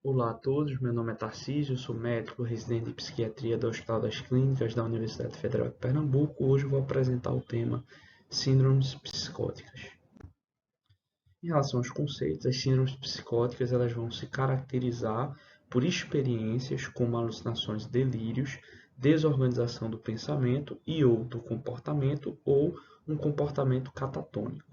Olá a todos, meu nome é Tarcísio, sou médico residente de psiquiatria do Hospital das Clínicas da Universidade Federal de Pernambuco. Hoje vou apresentar o tema síndromes psicóticas. Em relação aos conceitos, as síndromes psicóticas elas vão se caracterizar por experiências como alucinações, delírios, desorganização do pensamento e ou do comportamento ou um comportamento catatônico.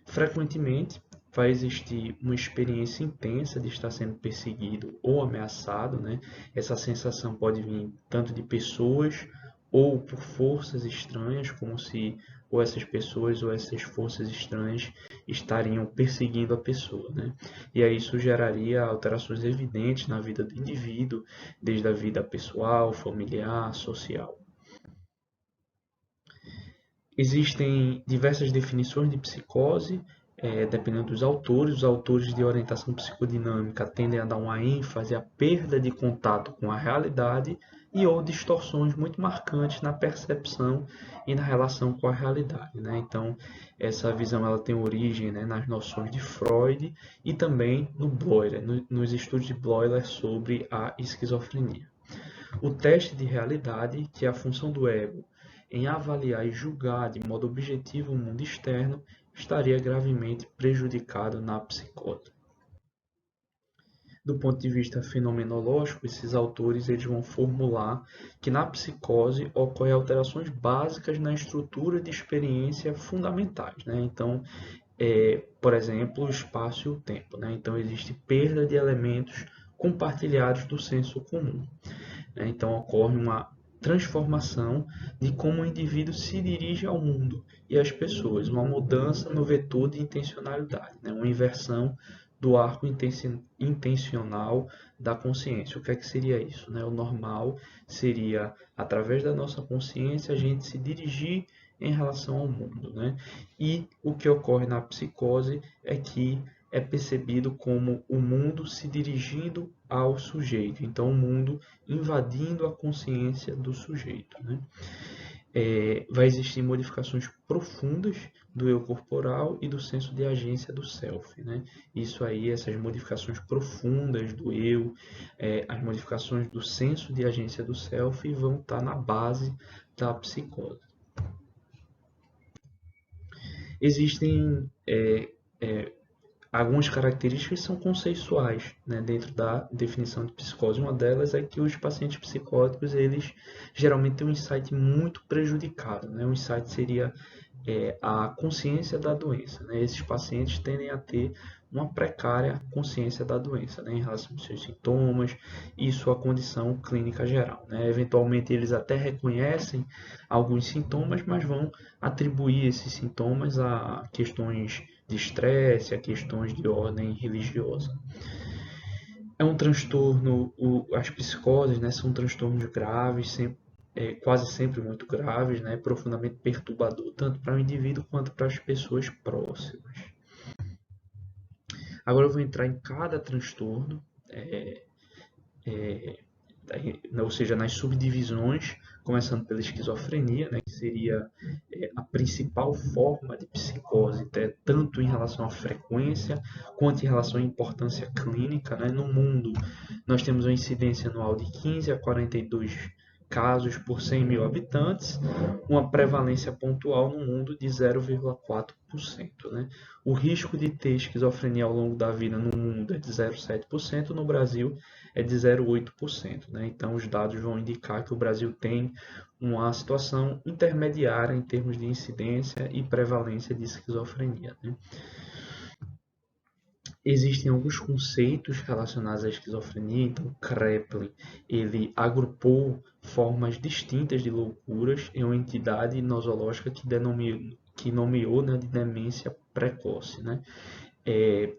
Frequentemente, vai existir uma experiência intensa de estar sendo perseguido ou ameaçado, né? Essa sensação pode vir tanto de pessoas ou por forças estranhas, como se ou essas pessoas ou essas forças estranhas estariam perseguindo a pessoa, né? E aí isso geraria alterações evidentes na vida do indivíduo, desde a vida pessoal, familiar, social. Existem diversas definições de psicose, dependendo dos autores. Os autores de orientação psicodinâmica tendem a dar uma ênfase à perda de contato com a realidade e ou distorções muito marcantes na percepção e na relação com a realidade, né? Então, essa visão ela tem origem, né, nas noções de Freud e também no Bloiler, nos estudos de Bloiler sobre a esquizofrenia. O teste de realidade, que é a função do ego em avaliar e julgar de modo objetivo o mundo externo, estaria gravemente prejudicado na psicose. Do ponto de vista fenomenológico, esses autores eles vão formular que na psicose ocorrem alterações básicas na estrutura de experiência fundamentais, né? Então, por exemplo, o espaço e o tempo, né? Então, existe perda de elementos compartilhados do senso comum, né? Então ocorre uma transformação de como o indivíduo se dirige ao mundo e às pessoas, uma mudança no vetor de intencionalidade, né? Uma inversão do arco intencional da consciência. O que é que seria isso, né? O normal seria, através da nossa consciência, a gente se dirigir em relação ao mundo, né? E o que ocorre na psicose é que é percebido como o mundo se dirigindo ao sujeito, então o mundo invadindo a consciência do sujeito, né? Vai existir modificações profundas do eu corporal e do senso de agência do self, né? Isso aí, essas modificações profundas do eu, as modificações do senso de agência do self vão estar na base da psicose. Existem algumas características são conceituais, né, dentro da definição de psicose. Uma delas é que os pacientes psicóticos, eles geralmente têm um insight muito prejudicado, né? O insight seria a consciência da doença, né? Esses pacientes tendem a ter uma precária consciência da doença, né, em relação aos seus sintomas e sua condição clínica geral, né? Eventualmente eles até reconhecem alguns sintomas, mas vão atribuir esses sintomas a questões de estresse, a questões de ordem religiosa. É um transtorno, as psicoses, né, são transtornos graves, quase sempre muito graves, né, profundamente perturbador, tanto para o indivíduo quanto para as pessoas próximas. Agora eu vou entrar em cada transtorno, ou seja, nas subdivisões, começando pela esquizofrenia, né, que seria a principal forma de psicose, tanto em relação à frequência quanto em relação à importância clínica, né? No mundo, nós temos uma incidência anual de 15 a 42 casos por 100 mil habitantes, uma prevalência pontual no mundo de 0,4%. Né? O risco de ter esquizofrenia ao longo da vida no mundo é de 0,7%, no Brasil é de 0,8%. Né? Então, os dados vão indicar que o Brasil tem uma situação intermediária em termos de incidência e prevalência de esquizofrenia. Né? Existem alguns conceitos relacionados à esquizofrenia, então Kraepelin ele agrupou formas distintas de loucuras em uma entidade nosológica que nomeou, né, de demência precoce. Né?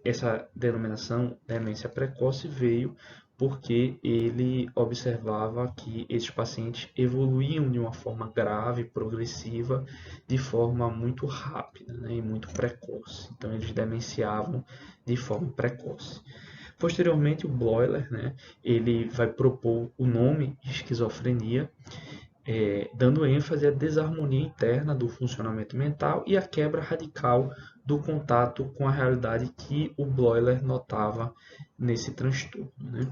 Essa denominação demência precoce veio porque ele observava que esses pacientes evoluíam de uma forma grave, progressiva, de forma muito rápida, né, e muito precoce. Então, eles demenciavam de forma precoce. Posteriormente, o Bloiler, né, ele vai propor o nome de esquizofrenia, dando ênfase à desarmonia interna do funcionamento mental e à quebra radical do contato com a realidade que o Bloiler notava nesse transtorno, né?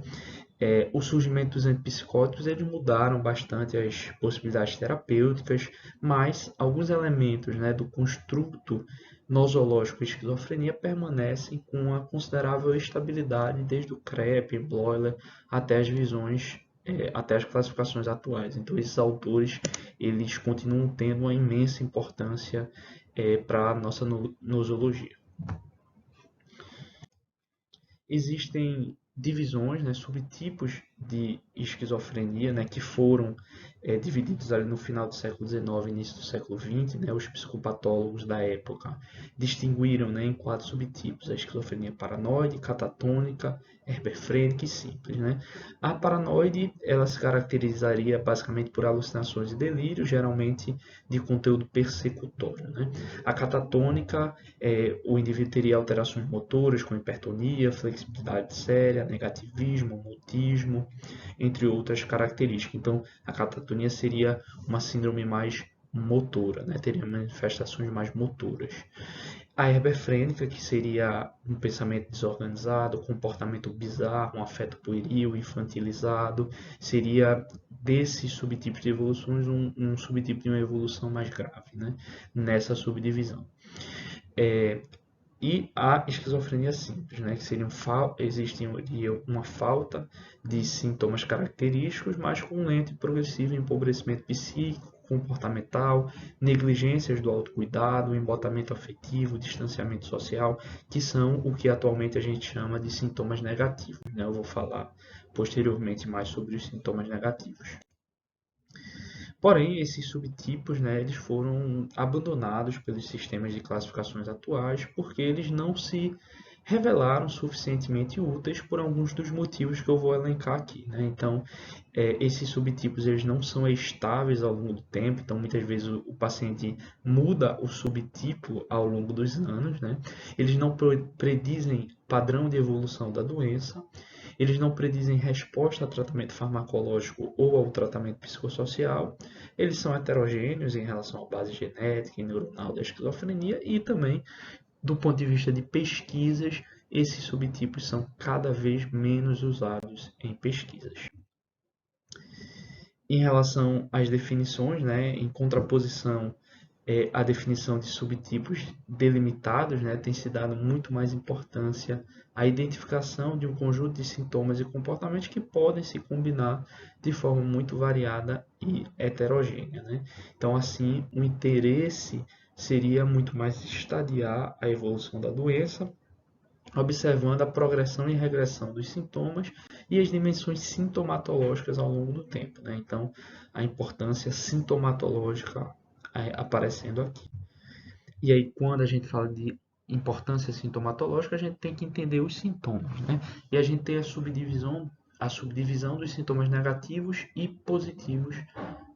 O surgimento dos antipsicóticos eles mudaram bastante as possibilidades terapêuticas, mas alguns elementos, né, do construto nosológico e esquizofrenia permanecem com uma considerável estabilidade desde o CREP, Bloiler, até as visões, até as classificações atuais. Então, esses autores eles continuam tendo uma imensa importância para a nossa nosologia. Existem divisões, né, subtipos de esquizofrenia, né, que foram divididos ali no final do século XIX e início do século XX, né, os psicopatólogos da época distinguiram, né, em 4 subtipos: a esquizofrenia paranoide, catatônica, herberfrênica e simples, né? A paranoide ela se caracterizaria basicamente por alucinações e delírios, geralmente de conteúdo persecutório, né? A catatônica, o indivíduo teria alterações motoras com hipertonia, flexibilidade séria, negativismo, mutismo, entre outras características. Então, a catatonia seria uma síndrome mais motora, né? Teria manifestações mais motoras. A herberfrênica, que seria um pensamento desorganizado, comportamento bizarro, um afeto pueril, infantilizado, seria desses subtipos de evoluções um subtipo de uma evolução mais grave, né? Nessa subdivisão. E a esquizofrenia simples, né, que existiria uma falta de sintomas característicos, mas com um lento e progressivo empobrecimento psíquico, comportamental, negligências do autocuidado, embotamento afetivo, distanciamento social, que são o que atualmente a gente chama de sintomas negativos, né? Eu vou falar posteriormente mais sobre os sintomas negativos. Porém, esses subtipos, né, eles foram abandonados pelos sistemas de classificações atuais porque eles não se revelaram suficientemente úteis por alguns dos motivos que eu vou elencar aqui, né? Então, esses subtipos eles não são estáveis ao longo do tempo, então muitas vezes o paciente muda o subtipo ao longo dos anos, né? Eles não predizem padrão de evolução da doença. Eles não predizem resposta a tratamento farmacológico ou ao tratamento psicossocial. Eles são heterogêneos em relação à base genética e neuronal da esquizofrenia e também, do ponto de vista de pesquisas, esses subtipos são cada vez menos usados em pesquisas. Em relação às definições, né, em contraposição à definição de subtipos delimitados, né, tem se dado muito mais importância à identificação de um conjunto de sintomas e comportamentos que podem se combinar de forma muito variada e heterogênea, né? Então, assim, o interesse seria muito mais estadiar a evolução da doença, observando a progressão e regressão dos sintomas e as dimensões sintomatológicas ao longo do tempo, né? Então, a importância sintomatológica aparecendo aqui. E aí, quando a gente fala de importância sintomatológica, a gente tem que entender os sintomas, né? E a gente tem a subdivisão dos sintomas negativos e positivos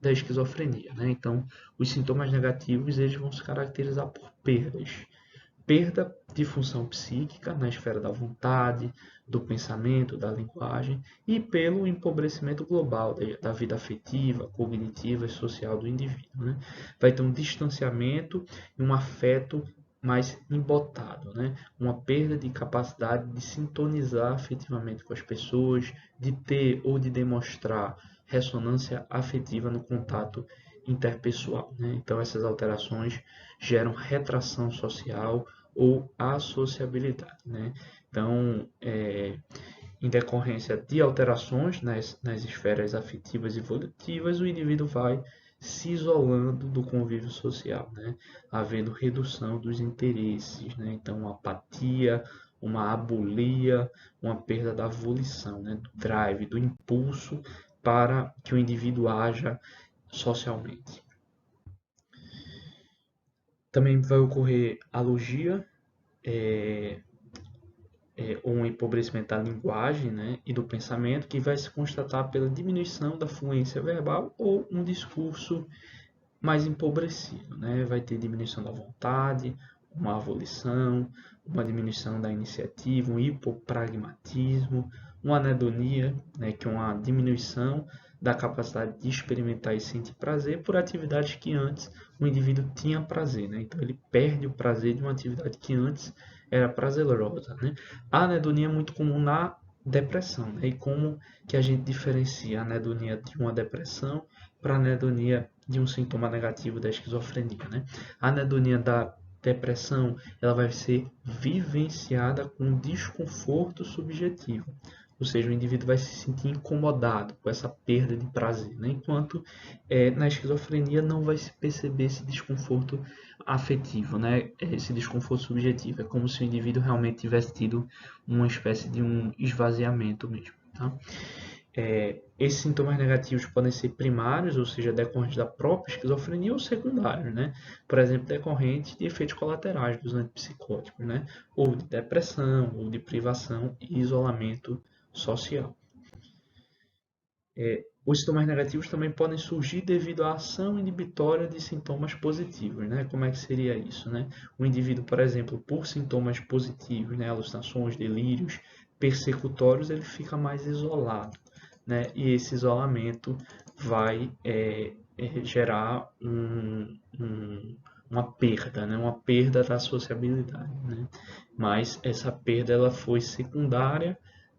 da esquizofrenia, né? Então, os sintomas negativos eles vão se caracterizar por perda de função psíquica na esfera da vontade, do pensamento, da linguagem e pelo empobrecimento global da vida afetiva, cognitiva e social do indivíduo, né? Vai ter um distanciamento e um afeto mais embotado, né? Uma perda de capacidade de sintonizar afetivamente com as pessoas, de ter ou de demonstrar ressonância afetiva no contato interpessoal, né? Então essas alterações geram retração social ou associabilidade, né? Então, em decorrência de alterações nas esferas afetivas e volitivas, o indivíduo vai se isolando do convívio social, né? Havendo redução dos interesses, né? Então, uma apatia, uma abulia, uma perda da volição, né? Do drive, do impulso para que o indivíduo haja socialmente. Também vai ocorrer alogia, ou um empobrecimento da linguagem, né, e do pensamento, que vai se constatar pela diminuição da fluência verbal ou um discurso mais empobrecido, né? Vai ter diminuição da vontade, uma avolição, uma diminuição da iniciativa, um hipopragmatismo, uma anedonia, né, que é uma diminuição da capacidade de experimentar e sentir prazer por atividades que antes o indivíduo tinha prazer, né? Então ele perde o prazer de uma atividade que antes era prazerosa, né? A anedonia é muito comum na depressão, né? E como que a gente diferencia a anedonia de uma depressão para a anedonia de um sintoma negativo da esquizofrenia, né? A anedonia da depressão, ela vai ser vivenciada com desconforto subjetivo, ou seja, o indivíduo vai se sentir incomodado com essa perda de prazer, né? Enquanto na esquizofrenia não vai se perceber esse desconforto afetivo, né? Esse desconforto subjetivo, é como se o indivíduo realmente tivesse tido uma espécie de um esvaziamento mesmo, tá? Esses sintomas negativos podem ser primários, ou seja, decorrentes da própria esquizofrenia, ou secundários, né? Por exemplo, decorrentes de efeitos colaterais dos antipsicóticos, né? Ou de depressão, ou de privação e isolamento social. Os sintomas negativos também podem surgir devido à ação inibitória de sintomas positivos, né? Como é que seria isso, né? O indivíduo, por exemplo, por sintomas positivos, né? Alucinações, delírios, persecutórios, ele fica mais isolado, né? E esse isolamento vai gerar uma perda, né? Uma perda da sociabilidade, né? Mas essa perda ela foi secundária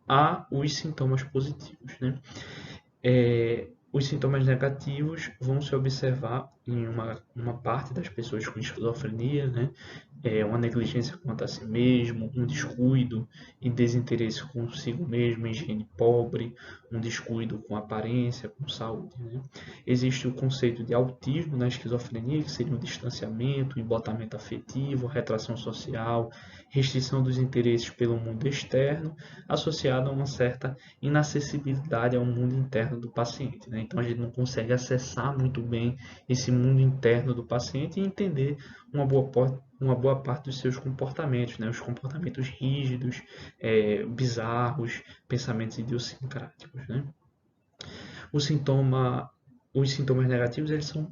a os sintomas positivos, né? Os sintomas negativos vão se observar em uma parte das pessoas com esquizofrenia, né? Uma negligência quanto a si mesmo, um descuido e desinteresse consigo mesmo, higiene pobre, um descuido com aparência, com saúde, né? Existe o conceito de autismo na esquizofrenia, que seria um distanciamento, um embotamento afetivo, retração social, restrição dos interesses pelo mundo externo, associado a uma certa inacessibilidade ao mundo interno do paciente, né? Então a gente não consegue acessar muito bem esse mundo interno do paciente e entender uma boa parte dos seus comportamentos, né? Os comportamentos rígidos, bizarros, pensamentos idiosincráticos, né? O sintoma, os sintomas negativos eles são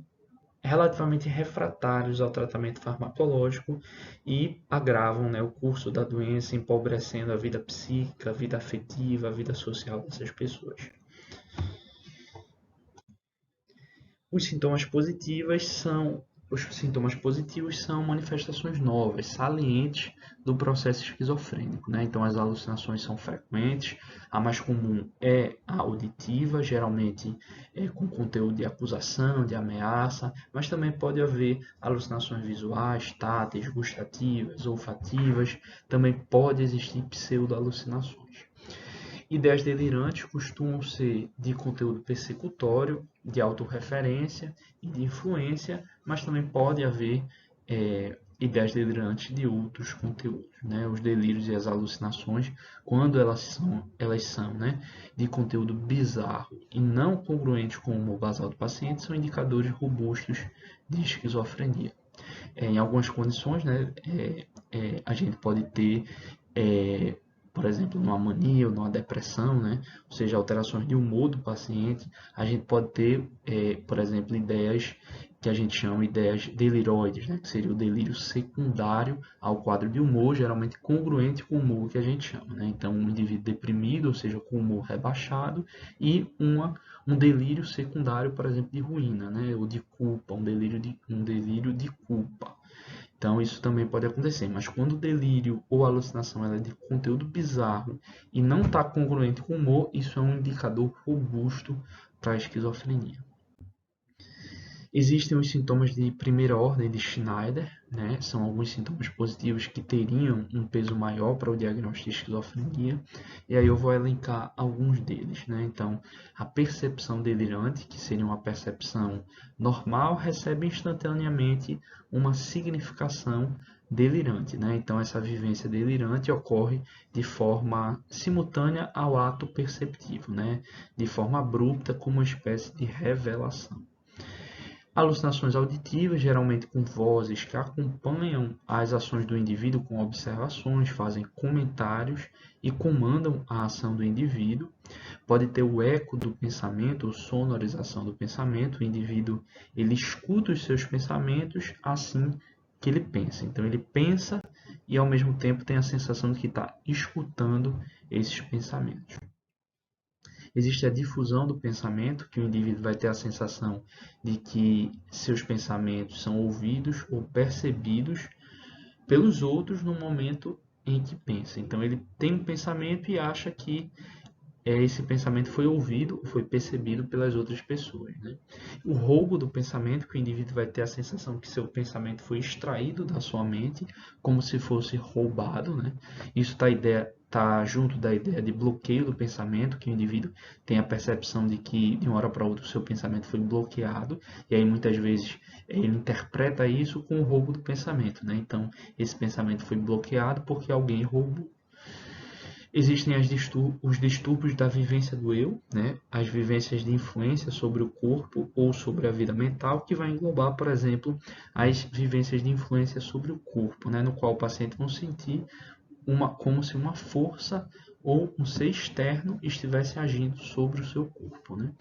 relativamente refratários ao tratamento farmacológico e agravam, né, o curso da doença, empobrecendo a vida psíquica, a vida afetiva, a vida social dessas pessoas. Os sintomas positivos são Os sintomas positivos são manifestações novas, salientes do processo esquizofrênico, né? Então, as alucinações são frequentes. A mais comum é a auditiva, geralmente com conteúdo de acusação, de ameaça, mas também pode haver alucinações visuais, táteis, gustativas, olfativas. Também pode existir pseudo-alucinações. Ideias delirantes costumam ser de conteúdo persecutório, de autorreferência e de influência, mas também pode haver ideias delirantes de outros conteúdos, né? Os delírios e as alucinações, quando elas são, né, de conteúdo bizarro e não congruente com o humor basal do paciente, são indicadores robustos de esquizofrenia. Em algumas condições, né, a gente pode ter por exemplo, numa mania ou numa depressão, né? Ou seja, alterações de humor do paciente, a gente pode ter, por exemplo, ideias que a gente chama de ideias deliroides, né? Que seria o delírio secundário ao quadro de humor, geralmente congruente com o humor que a gente chama, né? Então, um indivíduo deprimido, ou seja, com humor rebaixado, e um delírio secundário, por exemplo, de ruína, né? Ou de culpa, um delírio de culpa. Então, isso também pode acontecer, mas quando o delírio ou a alucinação ela é de conteúdo bizarro e não está congruente com o humor, isso é um indicador robusto para a esquizofrenia. Existem os sintomas de primeira ordem de Schneider, né? São alguns sintomas positivos que teriam um peso maior para o diagnóstico de esquizofrenia, e aí eu vou elencar alguns deles, né? Então, a percepção delirante, que seria uma percepção normal, recebe instantaneamente uma significação delirante, né? Então, essa vivência delirante ocorre de forma simultânea ao ato perceptivo, né? De forma abrupta, como uma espécie de revelação. Alucinações auditivas, geralmente com vozes que acompanham as ações do indivíduo com observações, fazem comentários e comandam a ação do indivíduo. Pode ter o eco do pensamento, ou sonorização do pensamento. O indivíduo ele escuta os seus pensamentos, assim que ele pensa. Então ele pensa e ao mesmo tempo tem a sensação de que está escutando esses pensamentos. Existe a difusão do pensamento, que o indivíduo vai ter a sensação de que seus pensamentos são ouvidos ou percebidos pelos outros no momento em que pensa. Então ele tem um pensamento e acha que esse pensamento foi ouvido, foi percebido pelas outras pessoas, né? O roubo do pensamento, que o indivíduo vai ter a sensação que seu pensamento foi extraído da sua mente, como se fosse roubado, né? Isso tá junto da ideia de bloqueio do pensamento, que o indivíduo tem a percepção de que de uma hora para outra o seu pensamento foi bloqueado, e aí muitas vezes ele interpreta isso com o roubo do pensamento, né? Então, esse pensamento foi bloqueado porque alguém roubou. Existem os distúrbios da vivência do eu, né? As vivências de influência sobre o corpo ou sobre a vida mental, que vai englobar, por exemplo, as vivências de influência sobre o corpo, né? No qual o paciente vai sentir como se uma força ou um ser externo estivesse agindo sobre o seu corpo, né?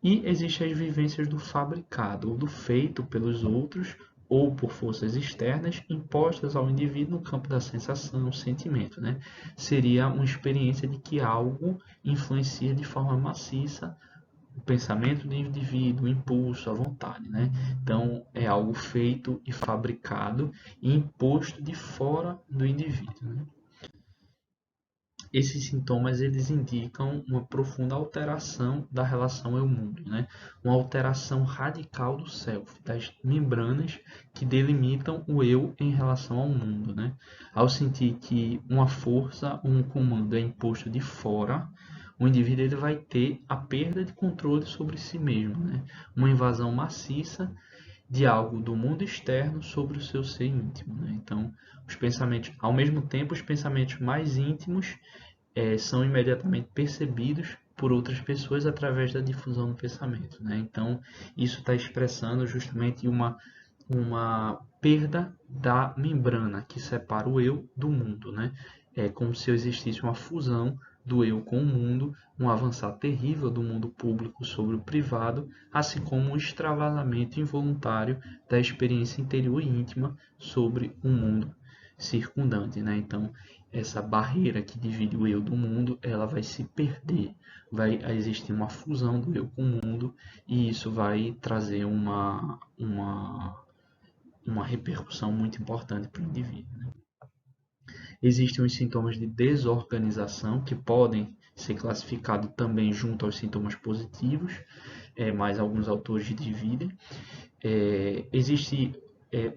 E existem as vivências do fabricado, ou do feito pelos outros, ou por forças externas impostas ao indivíduo no campo da sensação, sentimento, né? Seria uma experiência de que algo influencia de forma maciça o pensamento do indivíduo, o impulso, a vontade, né? Então, é algo feito e fabricado e imposto de fora do indivíduo, né? Esses sintomas eles indicam uma profunda alteração da relação eu-mundo, né? Uma alteração radical do self, das membranas que delimitam o eu em relação ao mundo, né? Ao sentir que uma força ou um comando é imposto de fora, o indivíduo ele vai ter a perda de controle sobre si mesmo, né? Uma invasão maciça de algo do mundo externo sobre o seu ser íntimo, né? Então, os pensamentos, ao mesmo tempo, os pensamentos mais íntimos são imediatamente percebidos por outras pessoas através da difusão do pensamento, né? Então, isso está expressando justamente uma perda da membrana que separa o eu do mundo, né? É como se existisse uma fusão do eu com o mundo, um avançar terrível do mundo público sobre o privado, assim como um extravasamento involuntário da experiência interior e íntima sobre o mundo circundante, né? Então, essa barreira que divide o eu do mundo, ela vai se perder, vai existir uma fusão do eu com o mundo e isso vai trazer uma repercussão muito importante para o indivíduo, né? Existem os sintomas de desorganização que podem ser classificados também junto aos sintomas positivos, mas alguns autores dividem. Existe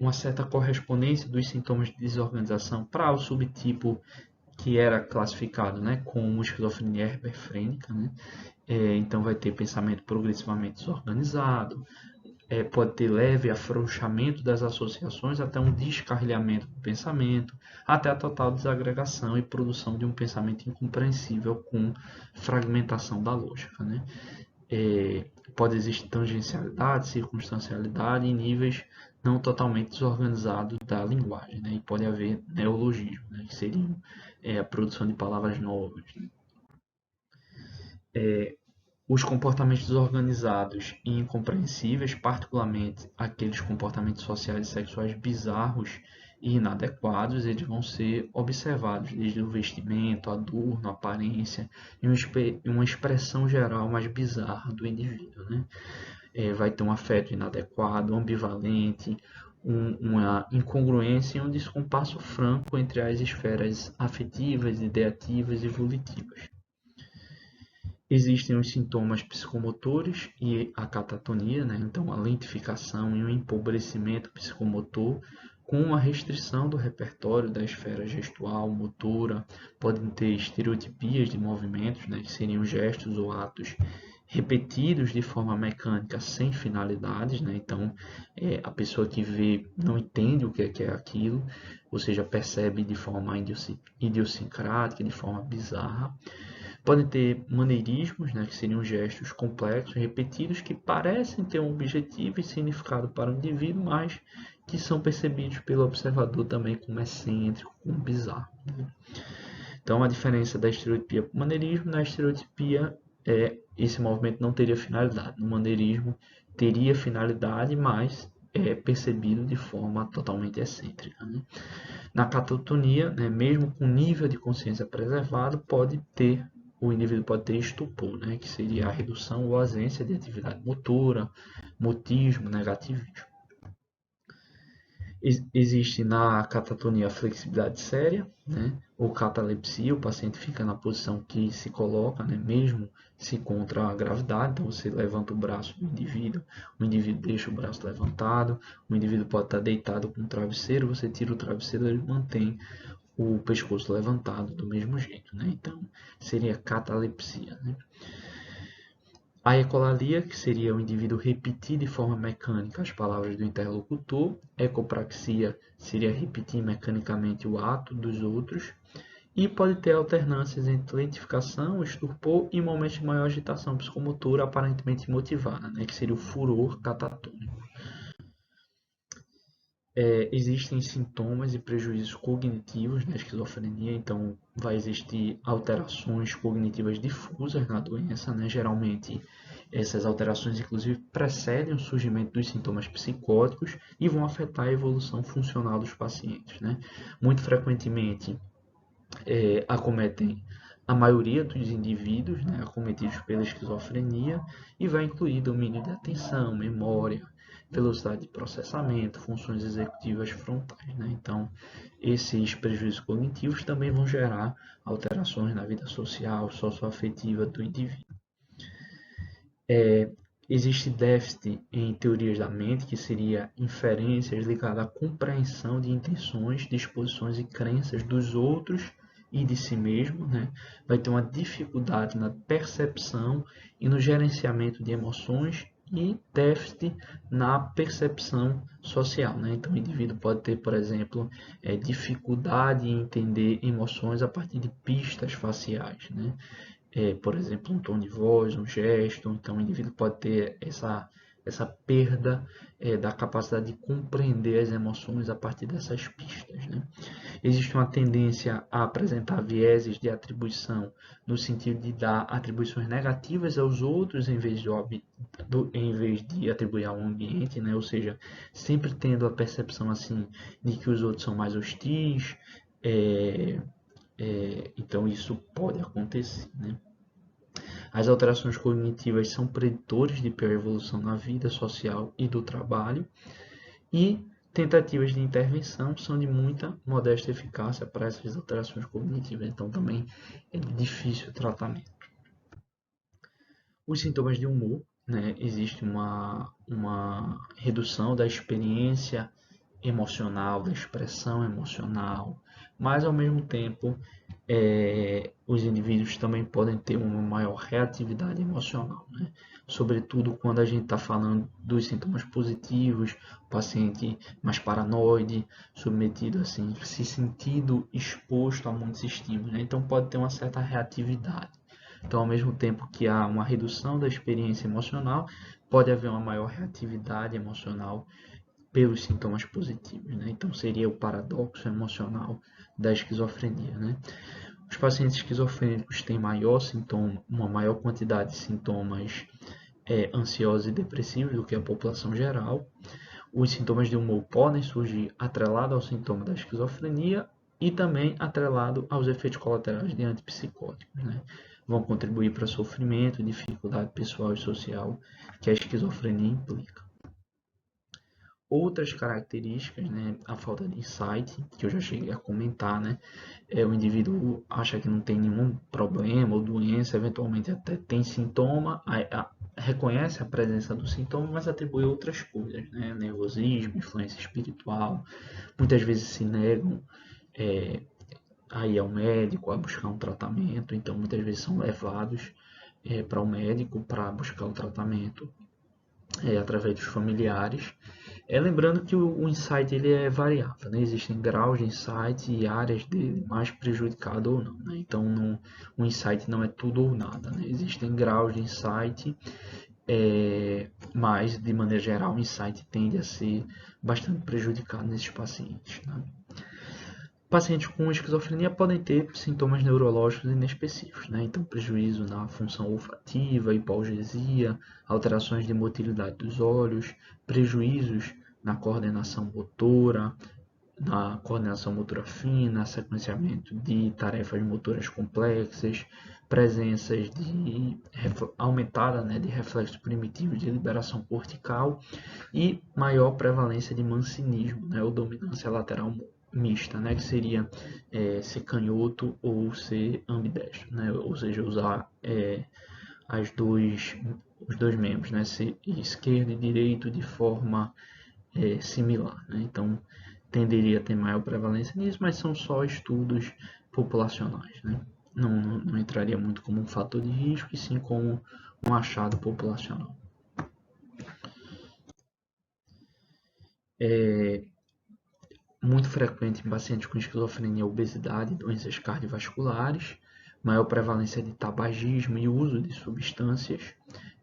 uma certa correspondência dos sintomas de desorganização para o subtipo que era classificado, né, como esquizofrenia herberfrênica, né? Então vai ter pensamento progressivamente desorganizado, pode ter leve afrouxamento das associações até um descarrilhamento do pensamento, até a total desagregação e produção de um pensamento incompreensível com fragmentação da lógica, né? Pode existir tangencialidade, circunstancialidade em níveis não totalmente desorganizados da linguagem, né? E pode haver neologismo, né? Que seriam a produção de palavras novas, né? Os comportamentos desorganizados e incompreensíveis, particularmente aqueles comportamentos sociais e sexuais bizarros e inadequados, eles vão ser observados desde o vestimento, adorno, aparência e uma expressão geral mais bizarra do indivíduo, né? Vai ter um afeto inadequado, ambivalente, uma incongruência e um descompasso franco entre as esferas afetivas, ideativas e volitivas. Existem os sintomas psicomotores e a catatonia, né? Então a lentificação e o empobrecimento psicomotor com uma restrição do repertório da esfera gestual, motora, podem ter estereotipias de movimentos, né? Que seriam gestos ou atos repetidos de forma mecânica sem finalidades, né? Então a pessoa que vê não entende o que é aquilo, ou seja, percebe de forma idiosincrática, de forma bizarra. Podem ter maneirismos, né, que seriam gestos complexos, repetidos, que parecem ter um objetivo e significado para o indivíduo, mas que são percebidos pelo observador também como excêntrico, como bizarro, né? Então, a diferença da estereotipia para o maneirismo, na estereotipia, esse movimento não teria finalidade. No maneirismo, teria finalidade, mas é percebido de forma totalmente excêntrica, né? Na catatonia, né, mesmo com nível de consciência preservado, o indivíduo pode ter estupor, né, que seria a redução ou ausência de atividade motora, mutismo, negativismo. Existe na catatonia a flexibilidade séria, né, ou catalepsia, o paciente fica na posição que se coloca, né, mesmo se contra a gravidade, então você levanta o braço do indivíduo, o indivíduo deixa o braço levantado, o indivíduo pode estar deitado com o travesseiro, você tira o travesseiro, ele mantém o pescoço levantado do mesmo jeito, né? Então seria catalepsia, né? A ecolalia, que seria o indivíduo repetir de forma mecânica as palavras do interlocutor. Ecopraxia seria repetir mecanicamente o ato dos outros. E pode ter alternâncias entre lentificação, estupor e momentos de maior agitação psicomotora aparentemente motivada, né? Que seria o furor catatônico. Existem sintomas e prejuízos cognitivos na esquizofrenia, então vai existir alterações cognitivas difusas na doença, né? Geralmente essas alterações inclusive precedem o surgimento dos sintomas psicóticos e vão afetar a evolução funcional dos pacientes, né? Muito frequentemente acometem a maioria dos indivíduos, né, acometidos pela esquizofrenia, e vai incluir domínio de atenção, memória, velocidade de processamento, funções executivas frontais, né? Então, esses prejuízos cognitivos também vão gerar alterações na vida social, socioafetiva do indivíduo. Existe déficit em teorias da mente, que seria inferências ligadas à compreensão de intenções, disposições e crenças dos outros e de si mesmo, né? Vai ter uma dificuldade na percepção e no gerenciamento de emoções e déficit na percepção social, né? Então, o indivíduo pode ter, por exemplo, dificuldade em entender emoções a partir de pistas faciais, né? Por exemplo, um tom de voz, um gesto. Então, o indivíduo pode ter essa perda da capacidade de compreender as emoções a partir dessas pistas, né? Existe uma tendência a apresentar vieses de atribuição no sentido de dar atribuições negativas aos outros em vez de atribuir ao ambiente, né? Ou seja, sempre tendo a percepção assim de que os outros são mais hostis. Então isso pode acontecer, né? As alterações cognitivas são preditores de pior evolução na vida social e do trabalho, e tentativas de intervenção são de muita modesta eficácia para essas alterações cognitivas, então também é de difícil tratamento. Os sintomas de humor, né? Existe uma redução da experiência emocional, da expressão emocional, mas ao mesmo tempo os indivíduos também podem ter uma maior reatividade emocional, né? Sobretudo quando a gente está falando dos sintomas positivos, o paciente mais paranoide, submetido assim, se sentindo exposto a muitos estímulos, né? Então pode ter uma certa reatividade. Então, ao mesmo tempo que há uma redução da experiência emocional, pode haver uma maior reatividade emocional pelos sintomas positivos, né? Então seria o paradoxo emocional da esquizofrenia, né? Os pacientes esquizofrênicos têm uma maior quantidade de sintomas ansiosos e depressivos do que a população geral. Os sintomas de humor podem surgir atrelado ao sintoma da esquizofrenia e também atrelado aos efeitos colaterais de antipsicóticos, né? Vão contribuir para sofrimento, dificuldade pessoal e social que a esquizofrenia implica. Outras características, né, a falta de insight, que eu já cheguei a comentar, né, o indivíduo acha que não tem nenhum problema ou doença, eventualmente até tem sintoma, reconhece a presença do sintoma, mas atribui outras coisas, né, nervosismo, influência espiritual, muitas vezes se negam a ir ao médico, a buscar um tratamento, então muitas vezes são levados para o médico para buscar o tratamento através dos familiares. Lembrando que o insight ele é variável, né? Existem graus de insight e áreas dele mais prejudicado ou não, né? Então o insight não é tudo ou nada, né? Existem graus de insight, mas de maneira geral o insight tende a ser bastante prejudicado nesses pacientes, né? Pacientes com esquizofrenia podem ter sintomas neurológicos inespecíficos, né? Então, prejuízo na função olfativa, hipogesia, alterações de motilidade dos olhos, prejuízos na coordenação motora fina, sequenciamento de tarefas motoras complexas, presenças aumentada, né, de reflexos primitivos de liberação cortical e maior prevalência de mancinismo, né, ou dominância lateral mista, né, que seria ser canhoto ou ser ambidestro, né, ou seja, usar os dois membros, né, ser esquerdo e direito de forma similar, né? Então tenderia a ter maior prevalência nisso, mas são só estudos populacionais, né? Não entraria muito como um fator de risco, e sim como um achado populacional. Muito frequente em pacientes com esquizofrenia, obesidade, doenças cardiovasculares, maior prevalência de tabagismo e uso de substâncias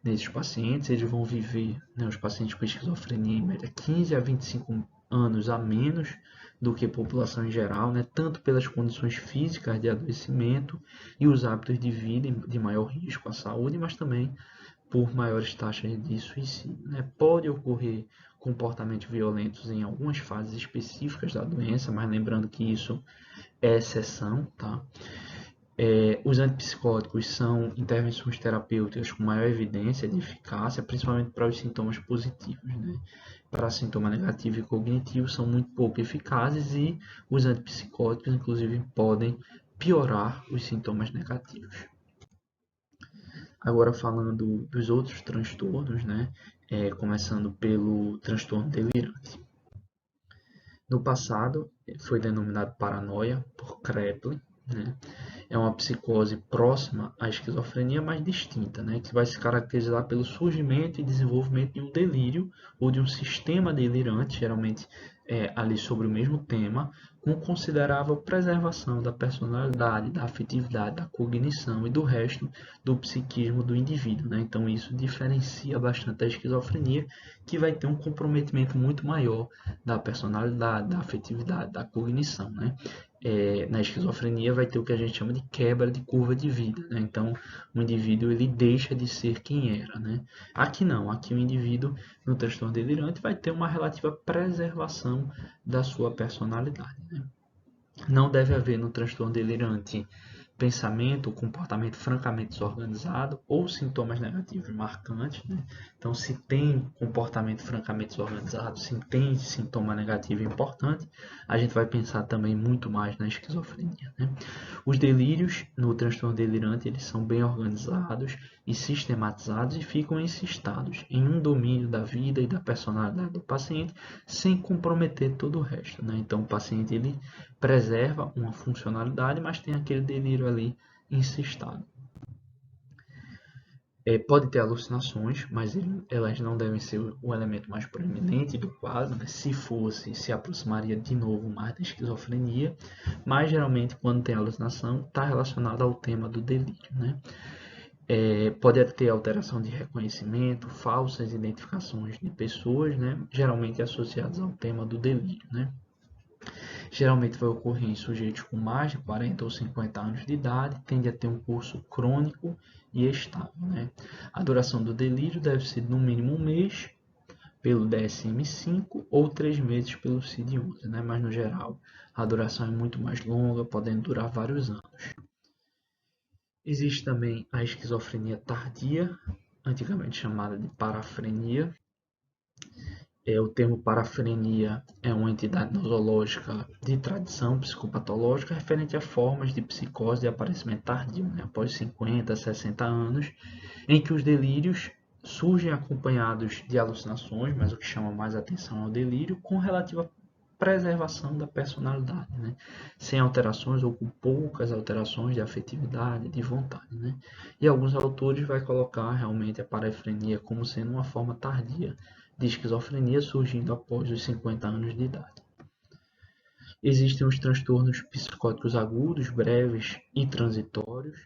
nesses pacientes. Eles vão viver, né, os pacientes com esquizofrenia, em média 15 a 25 anos a menos do que a população em geral, né, tanto pelas condições físicas de adoecimento e os hábitos de vida de maior risco à saúde, mas também por maiores taxas de suicídio, né? Pode ocorrer comportamentos violentos em algumas fases específicas da doença, mas lembrando que isso é exceção, tá? Os antipsicóticos são intervenções terapêuticas com maior evidência de eficácia, principalmente para os sintomas positivos, né? Para sintoma negativo e cognitivo são muito pouco eficazes e os antipsicóticos, inclusive, podem piorar os sintomas negativos. Agora falando dos outros transtornos, né? Começando pelo transtorno delirante. No passado, foi denominado paranoia por Kraepelin, né? É uma psicose próxima à esquizofrenia, mas distinta, né? Que vai se caracterizar pelo surgimento e desenvolvimento de um delírio ou de um sistema delirante, geralmente ali sobre o mesmo tema, com considerável preservação da personalidade, da afetividade, da cognição e do resto do psiquismo do indivíduo, né? Então isso diferencia bastante a esquizofrenia, que vai ter um comprometimento muito maior da personalidade, da afetividade, da cognição, né? Na esquizofrenia vai ter o que a gente chama de quebra de curva de vida, né? Então o indivíduo ele deixa de ser quem era, né? Aqui não, aqui o indivíduo no transtorno delirante vai ter uma relativa preservação da sua personalidade, né? Não deve haver no transtorno delirante pensamento ou comportamento francamente desorganizado ou sintomas negativos marcantes, né? Então, se tem comportamento francamente desorganizado, se tem sintoma negativo importante, a gente vai pensar também muito mais na esquizofrenia, né? Os delírios no transtorno delirante, eles são bem organizados e sistematizados e ficam ensistados em um domínio da vida e da personalidade do paciente, sem comprometer todo o resto, né? Então, o paciente ele preserva uma funcionalidade, mas tem aquele delírio ali insistado. Pode ter alucinações, mas elas não devem ser o elemento mais proeminente do quadro, né? Se fosse, se aproximaria de novo mais da esquizofrenia, mas geralmente quando tem alucinação está relacionado ao tema do delírio, né? Pode ter alteração de reconhecimento, falsas identificações de pessoas, né? Geralmente associadas ao tema do delírio, né? Geralmente vai ocorrer em sujeitos com mais de 40 ou 50 anos de idade, tende a ter um curso crônico e estável, né? A duração do delírio deve ser no mínimo um mês pelo DSM-5 ou 3 meses pelo CID-11, né? Mas no geral a duração é muito mais longa, podendo durar vários anos. Existe também a esquizofrenia tardia, antigamente chamada de parafrenia. O termo parafrenia é uma entidade nosológica de tradição psicopatológica referente a formas de psicose de aparecimento tardio, né, após 50, 60 anos, em que os delírios surgem acompanhados de alucinações, mas o que chama mais atenção é o delírio, com relativa preservação da personalidade, né, sem alterações ou com poucas alterações de afetividade, de vontade, né. E alguns autores vão colocar realmente a parafrenia como sendo uma forma tardia de esquizofrenia surgindo após os 50 anos de idade. Existem os transtornos psicóticos agudos, breves e transitórios.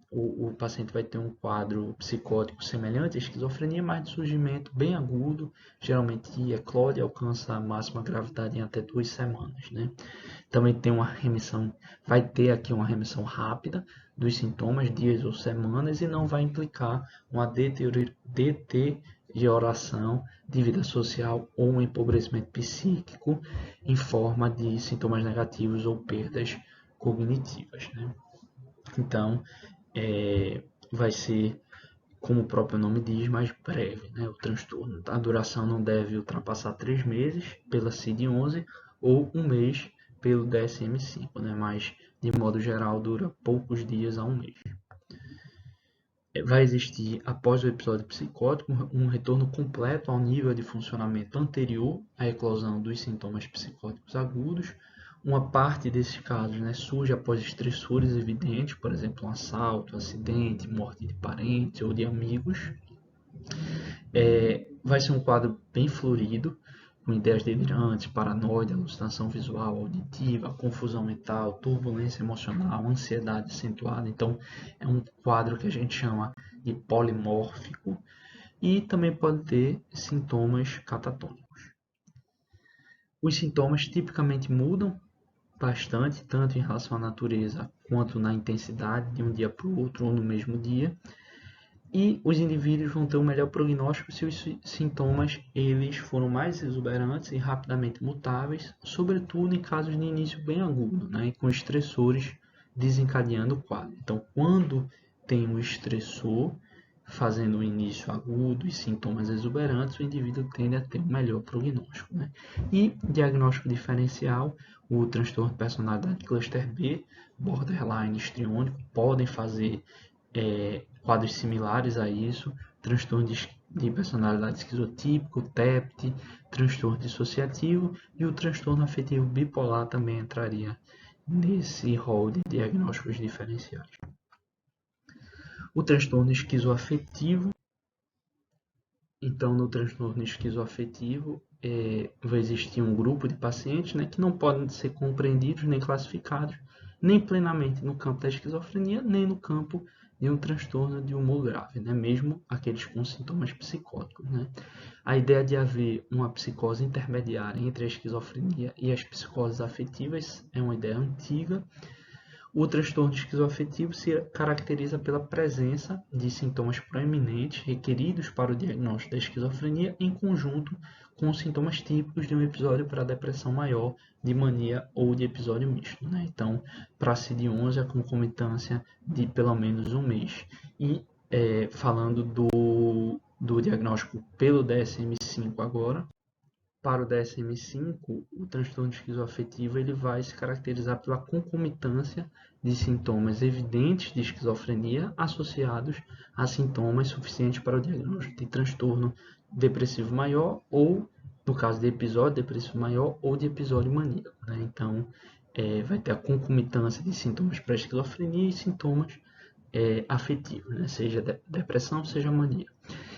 O paciente vai ter um quadro psicótico semelhante à esquizofrenia, mas de surgimento bem agudo, geralmente eclode e alcança a máxima gravidade em até 2 semanas, né? Também tem uma remissão, vai ter aqui uma remissão rápida dos sintomas, dias ou semanas, e não vai implicar uma deterioração de oração, de vida social ou um empobrecimento psíquico em forma de sintomas negativos ou perdas cognitivas, né? Então, vai ser, como o próprio nome diz, mais breve, né, o transtorno. A duração não deve ultrapassar 3 meses pela CID-11 ou um mês pelo DSM-5, né, mas de modo geral dura poucos dias a um mês. Vai existir, após o episódio psicótico, um retorno completo ao nível de funcionamento anterior à eclosão dos sintomas psicóticos agudos. Uma parte desses casos, né, surge após estressores evidentes, por exemplo, um assalto, um acidente, morte de parentes ou de amigos. Vai ser um quadro bem florido, com ideias delirantes, paranoia, alucinação visual, auditiva, confusão mental, turbulência emocional, ansiedade acentuada. Então, é um quadro que a gente chama de polimórfico e também pode ter sintomas catatônicos. Os sintomas tipicamente mudam bastante, tanto em relação à natureza quanto na intensidade de um dia para o outro ou no mesmo dia. E os indivíduos vão ter um melhor prognóstico se os sintomas eles foram mais exuberantes e rapidamente mutáveis, sobretudo em casos de início bem agudo, né, e com estressores desencadeando o quadro. Então, quando tem um estressor fazendo um início agudo e sintomas exuberantes, o indivíduo tende a ter um melhor prognóstico, né? E diagnóstico diferencial, o transtorno de personalidade cluster B, borderline histriônico, podem fazer quadros similares a isso, transtorno de personalidade esquizotípico, TEPT, transtorno dissociativo e o transtorno afetivo bipolar também entraria nesse rol de diagnósticos diferenciais. O transtorno esquizoafetivo, então no transtorno esquizoafetivo vai existir um grupo de pacientes, né, que não podem ser compreendidos nem classificados nem plenamente no campo da esquizofrenia, nem no campo de um transtorno de humor grave, né? Mesmo aqueles com sintomas psicóticos, né? A ideia de haver uma psicose intermediária entre a esquizofrenia e as psicoses afetivas é uma ideia antiga. O transtorno esquizoafetivo se caracteriza pela presença de sintomas proeminentes requeridos para o diagnóstico da esquizofrenia em conjunto com os sintomas típicos de um episódio para depressão maior, de mania ou de episódio misto, né? Então, para a CID-11, a concomitância de pelo menos um mês. E falando do diagnóstico pelo DSM-5 agora, para o DSM-5, o transtorno esquizoafetivo ele vai se caracterizar pela concomitância de sintomas evidentes de esquizofrenia associados a sintomas suficientes para o diagnóstico de transtorno depressivo maior ou, no caso de episódio depressivo maior ou de episódio maníaco, né? Então, vai ter a concomitância de sintomas para esquizofrenia e sintomas afetivos, né? Seja depressão, seja mania.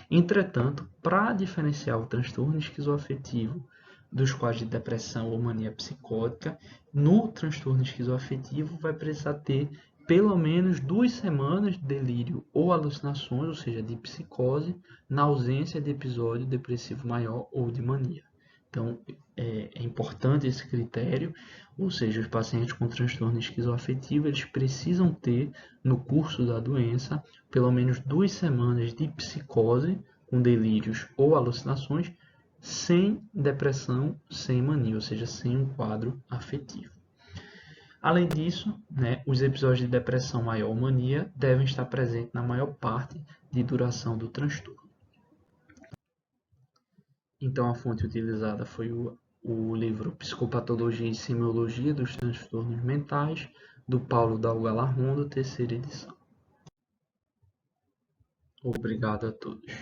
Entretanto, para diferenciar o transtorno esquizoafetivo dos quadros de depressão ou mania psicótica, no transtorno esquizoafetivo vai precisar ter pelo menos 2 semanas de delírio ou alucinações, ou seja, de psicose, na ausência de episódio depressivo maior ou de mania. Então, é importante esse critério, ou seja, os pacientes com transtorno esquizoafetivo, eles precisam ter, no curso da doença, pelo menos 2 semanas de psicose, com delírios ou alucinações, sem depressão, sem mania, ou seja, sem um quadro afetivo. Além disso, né, os episódios de depressão maior ou mania devem estar presentes na maior parte de duração do transtorno. Então, a fonte utilizada foi o livro Psicopatologia e Semiologia dos Transtornos Mentais, do Paulo Dalgalarrondo, terceira edição. Obrigado a todos.